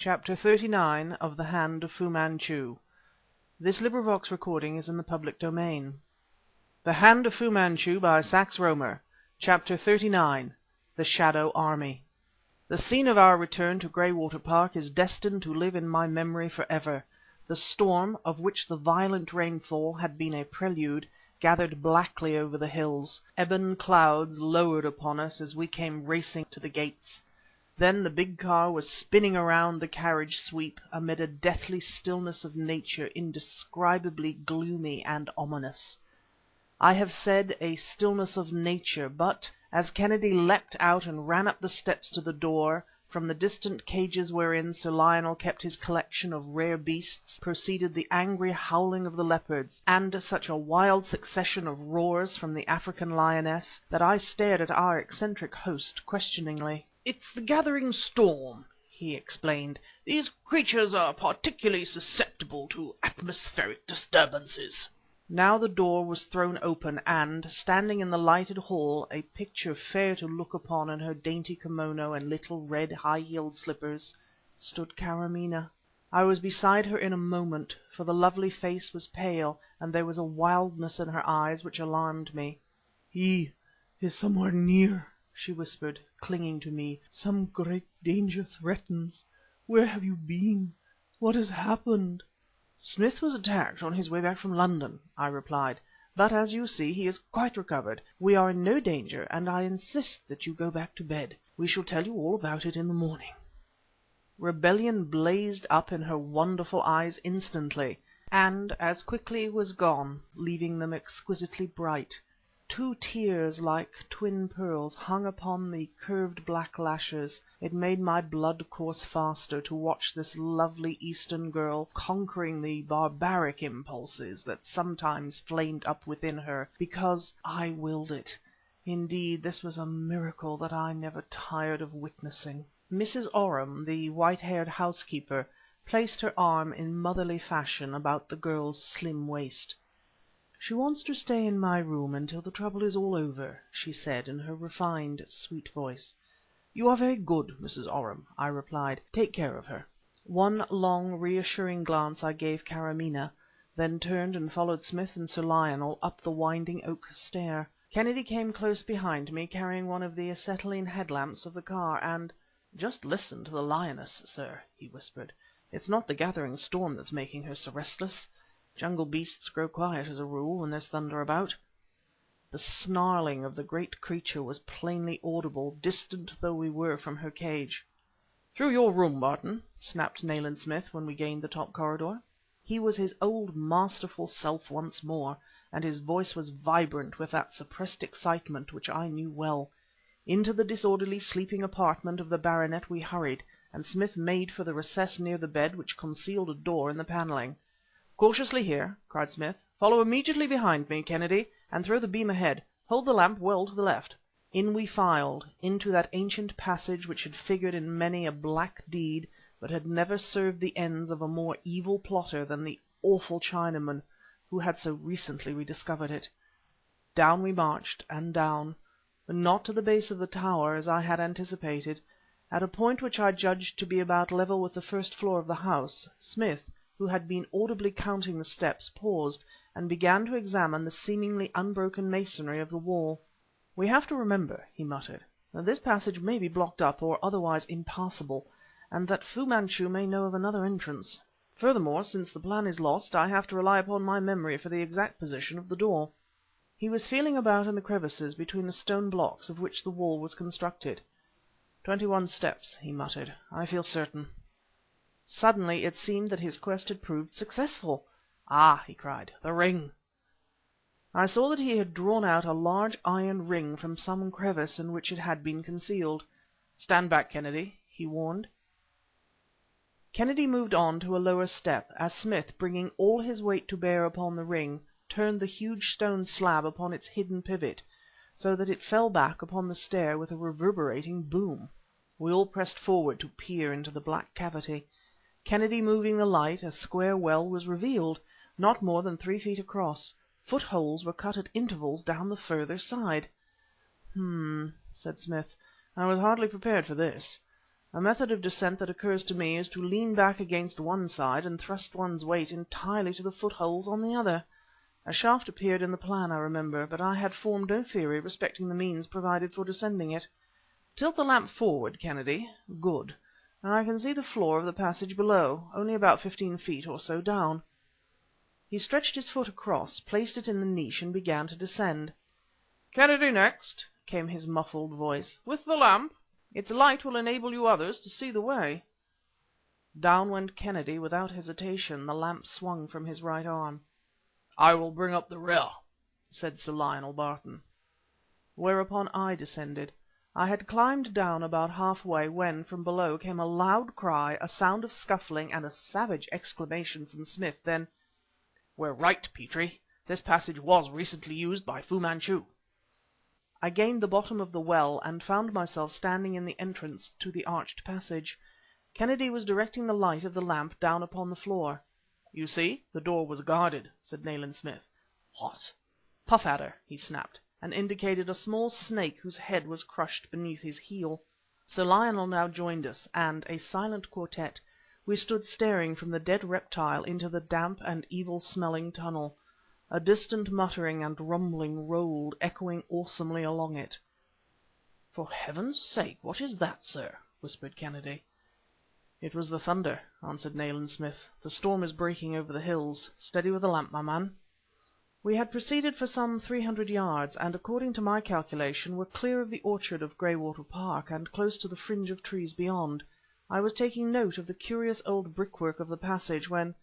Chapter 39 of The Hand of Fu Manchu. This recording is in the public domain. The Hand of Fu Manchu by Sax Rohmer. Chapter 39. The Shadow Army. The scene of our return to Graywater Park is destined to live in my memory forever. The storm, of which the violent rainfall had been a prelude, gathered blackly over the hills. Ebon clouds lowered upon us as we came racing to the gates. Then the big car was spinning around the carriage sweep, amid a deathly stillness of nature indescribably gloomy and ominous. I have said a stillness of nature, but, as Kennedy leapt out and ran up the steps to the door, from the distant cages wherein Sir Lionel kept his collection of rare beasts proceeded the angry howling of the leopards, and such a wild succession of roars from the African lioness, that I stared at our eccentric host questioningly. "It's the gathering storm," he explained. "These creatures are particularly susceptible to atmospheric disturbances." Now the door was thrown open, and, standing in the lighted hall, a picture fair to look upon in her dainty kimono and little red high-heeled slippers, stood Karamaneh. I was beside her in a moment, for the lovely face was pale, and there was a wildness in her eyes which alarmed me. "He is somewhere near," she whispered, clinging to me. "Some great danger threatens. Where have you been? What has happened?" "Smith was attacked on his way back from London," I replied, "but as you see he is quite recovered. We are in no danger, and I insist that you go back to bed. We shall tell you all about it in the morning." Rebellion blazed up in her wonderful eyes instantly, and as quickly was gone, leaving them exquisitely bright. Two tears like twin pearls hung upon the curved black lashes. It made my blood course faster to watch this lovely Eastern girl conquering the barbaric impulses that sometimes flamed up within her, because I willed it. Indeed, this was a miracle that I never tired of witnessing. Mrs. Oram, the white-haired housekeeper, placed her arm in motherly fashion about the girl's slim waist. "She wants to stay in my room until the trouble is all over," she said in her refined, sweet voice. "You are very good, Mrs. Oram," I replied. "Take care of her." One long, reassuring glance I gave Karamaneh, then turned and followed Smith and Sir Lionel up the winding oak stair. Kennedy came close behind me, carrying one of the acetylene headlamps of the car, and "Just listen to the lioness, sir," he whispered. "It's not the gathering storm that's making her so restless. Jungle beasts grow quiet as a rule when there's thunder about." The snarling of the great creature was plainly audible, distant though we were from her cage. "Through your room, Barton," snapped Nayland Smith when we gained the top corridor. He was his old masterful self once more, and his voice was vibrant with that suppressed excitement which I knew well. Into the disorderly sleeping apartment of the baronet we hurried, and Smith made for the recess near the bed which concealed a door in the panelling. "Cautiously here," cried Smith. "Follow immediately behind me, Kennedy, and throw the beam ahead. Hold the lamp well to the left." In we filed, into that ancient passage which had figured in many a black deed, but had never served the ends of a more evil plotter than the awful Chinaman who had so recently rediscovered it. Down we marched, and down, but not to the base of the tower, as I had anticipated. At a point which I judged to be about level with the first floor of the house, Smith, who had been audibly counting the steps, paused, and began to examine the seemingly unbroken masonry of the wall. "We have to remember," he muttered, "that this passage may be blocked up or otherwise impassable, and that Fu Manchu may know of another entrance. Furthermore, since the plan is lost, I have to rely upon my memory for the exact position of the door." He was feeling about in the crevices between the stone blocks of which the wall was constructed. "21 steps," he muttered. "I feel certain." Suddenly it seemed that his quest had proved successful. "Ah!" he cried, "the ring!" I saw that he had drawn out a large iron ring from some crevice in which it had been concealed. "Stand back, Kennedy," he warned. Kennedy moved on to a lower step, as Smith, bringing all his weight to bear upon the ring, turned the huge stone slab upon its hidden pivot, so that it fell back upon the stair with a reverberating boom. We all pressed forward to peer into the black cavity. Kennedy moving the light, a square well was revealed, not more than 3 feet across. Footholes were cut at intervals down the further side. "Hmm," said Smith. "I was hardly prepared for this. A method of descent that occurs to me is to lean back against one side and trust one's weight entirely to the footholds on the other. A shaft appeared in the plan, I remember, but I had formed no theory respecting the means provided for descending it. Tilt the lamp forward, Kennedy. Good. And I can see the floor of the passage below, only about 15 feet or so down." He stretched his foot across, placed it in the niche, and began to descend. "Kennedy next," came his muffled voice. "With the lamp. Its light will enable you others to see the way." Down went Kennedy without hesitation. The lamp swung from his right arm. "I will bring up the rear," said Sir Lionel Barton. Whereupon I descended. I had climbed down about half-way when, from below, came a loud cry, a sound of scuffling, and a savage exclamation from Smith. Then "We're right, Petrie. This passage was recently used by Fu Manchu." I gained the bottom of the well, and found myself standing in the entrance to the arched passage. Kennedy was directing the light of the lamp down upon the floor. "You see, the door was guarded," said Nayland Smith. "What?" "Puff adder," he snapped, and indicated a small snake whose head was crushed beneath his heel. Sir Lionel now joined us, and, a silent quartet, we stood staring from the dead reptile into the damp and evil-smelling tunnel. A distant muttering and rumbling rolled, echoing awesomely along it. "For Heaven's sake, what is that, sir?" whispered Kennedy. "It was the thunder," answered Nayland Smith. "The storm is breaking over the hills. Steady with the lamp, my man." We had proceeded for some 300 yards, and, according to my calculation, were clear of the orchard of Graywater Park, and close to the fringe of trees beyond. I was taking note of the curious old brickwork of the passage, when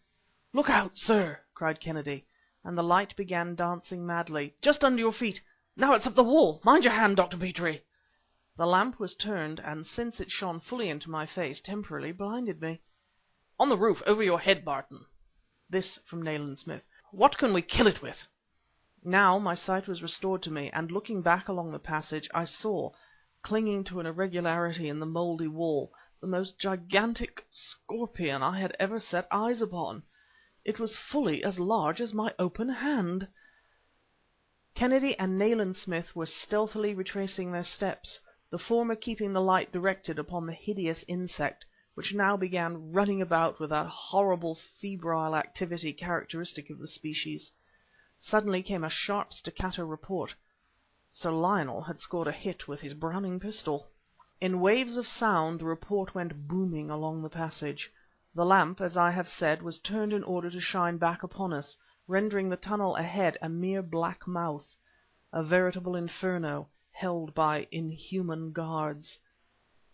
"Look out, sir!" cried Kennedy, and the light began dancing madly. "Just under your feet! Now it's up the wall! Mind your hand, Dr. Petrie!" The lamp was turned, and since it shone fully into my face, temporarily blinded me. "On the roof, over your head, Barton." This from Nayland Smith. "What can we kill it with?" Now my sight was restored to me, and looking back along the passage, I saw, clinging to an irregularity in the mouldy wall, the most gigantic scorpion I had ever set eyes upon. It was fully as large as my open hand. Kennedy and Nayland Smith were stealthily retracing their steps, the former keeping the light directed upon the hideous insect, which now began running about with that horrible febrile activity characteristic of the species. Suddenly came a sharp staccato report. Sir Lionel had scored a hit with his Browning pistol. In waves of sound the report went booming along the passage. The lamp, as I have said, was turned in order to shine back upon us, rendering the tunnel ahead a mere black mouth, a veritable inferno, held by inhuman guards.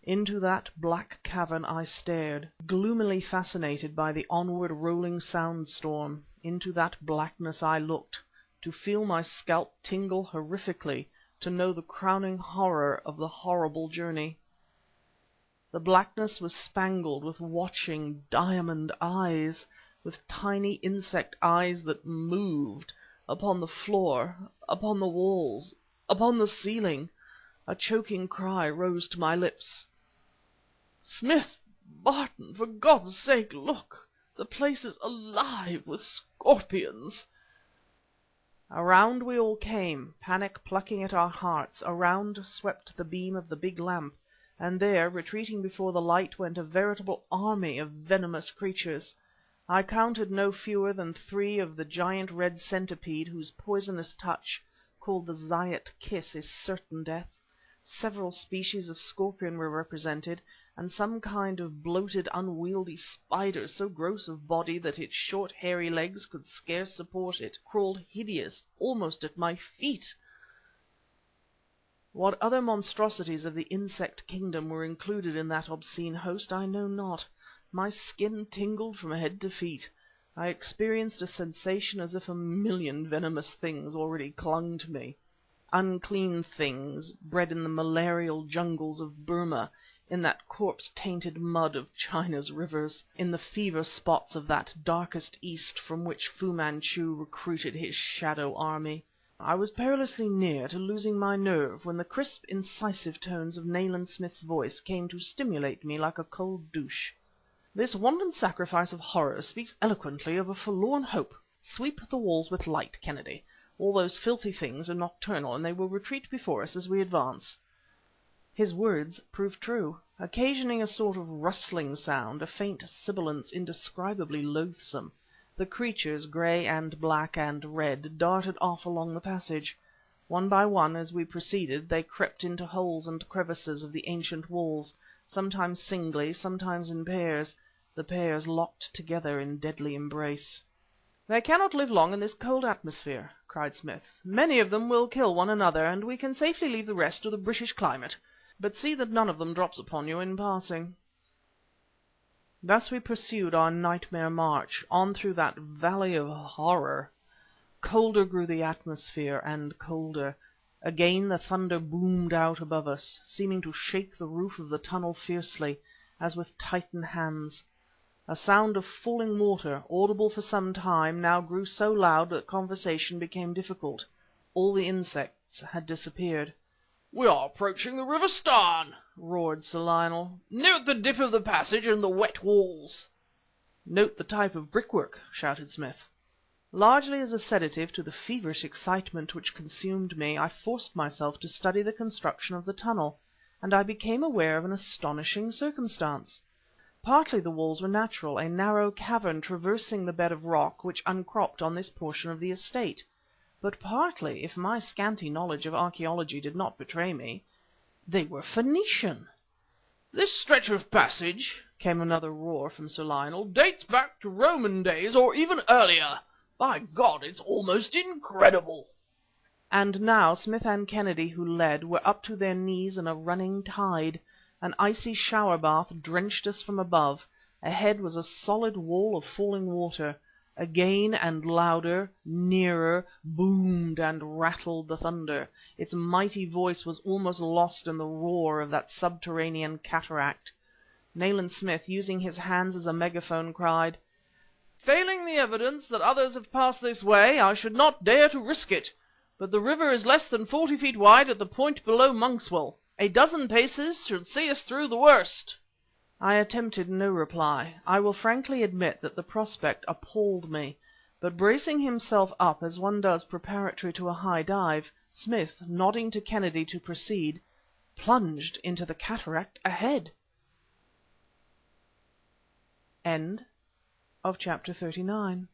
Into that black cavern I stared, gloomily fascinated by the onward rolling sound storm. Into that blackness I looked, to feel my scalp tingle horrifically, to know the crowning horror of the horrible journey. The blackness was spangled with watching diamond eyes, with tiny insect eyes that moved, upon the floor, upon the walls, upon the ceiling. A choking cry rose to my lips. "Smith! Barton! For God's sake, look! The place is alive with scorpions!" Around we all came, panic plucking at our hearts. Around swept the beam of the big lamp, and there, retreating before the light, went a veritable army of venomous creatures. I counted no fewer than 3 of the giant red centipede whose poisonous touch, called the Zayat kiss, is certain death. Several species of scorpion were represented, and some kind of bloated, unwieldy spider, so gross of body that its short, hairy legs could scarce support it, crawled hideous almost at my feet. What other monstrosities of the insect kingdom were included in that obscene host I know not. My skin tingled from head to feet. I experienced a sensation as if a million venomous things already clung to me. Unclean things, bred in the malarial jungles of Burma, in that corpse-tainted mud of China's rivers, in the fever spots of that darkest East from which Fu Manchu recruited his shadow army. I was perilously near to losing my nerve when the crisp, incisive tones of Nayland Smith's voice came to stimulate me like a cold douche. "This wanton sacrifice of horrors speaks eloquently of a forlorn hope. Sweep the walls with light, Kennedy. All those filthy things are nocturnal, and they will retreat before us as we advance." His words proved true. Occasioning a sort of rustling sound, a faint sibilance indescribably loathsome, the creatures, grey and black and red, darted off along the passage. One by one, as we proceeded, they crept into holes and crevices of the ancient walls, sometimes singly, sometimes in pairs, the pairs locked together in deadly embrace. "They cannot live long in this cold atmosphere," cried Smith. "Many of them will kill one another, and we can safely leave the rest to the British climate. But see that none of them drops upon you in passing." Thus we pursued our nightmare march, on through that valley of horror. Colder grew the atmosphere, and colder. Again the thunder boomed out above us, seeming to shake the roof of the tunnel fiercely, as with Titan hands. A sound of falling water, audible for some time, now grew so loud that conversation became difficult. All the insects had disappeared. "We are approaching the River Starn," roared Sir Lionel. "Note the dip of the passage and the wet walls." "Note the type of brickwork," shouted Smith. Largely as a sedative to the feverish excitement which consumed me, I forced myself to study the construction of the tunnel, and I became aware of an astonishing circumstance. Partly the walls were natural, a narrow cavern traversing the bed of rock which uncropped on this portion of the estate. But partly, if my scanty knowledge of archaeology did not betray me, they were Phoenician. "This stretch of passage," came another roar from Sir Lionel, "dates back to Roman days, or even earlier. By God, it's almost incredible!" And now Smith and Kennedy, who led, were up to their knees in a running tide. An icy shower bath drenched us from above. Ahead was a solid wall of falling water. Again and louder, nearer, boomed and rattled the thunder. Its mighty voice was almost lost in the roar of that subterranean cataract. Nayland Smith, using his hands as a megaphone, cried: "Failing the evidence that others have passed this way, I should not dare to risk it. But the river is less than 40 feet wide at the point below Monkswell. A dozen paces should see us through the worst." I attempted no reply. I will frankly admit that the prospect appalled me, but bracing himself up as one does preparatory to a high dive, Smith, nodding to Kennedy to proceed, plunged into the cataract ahead. Chapter 39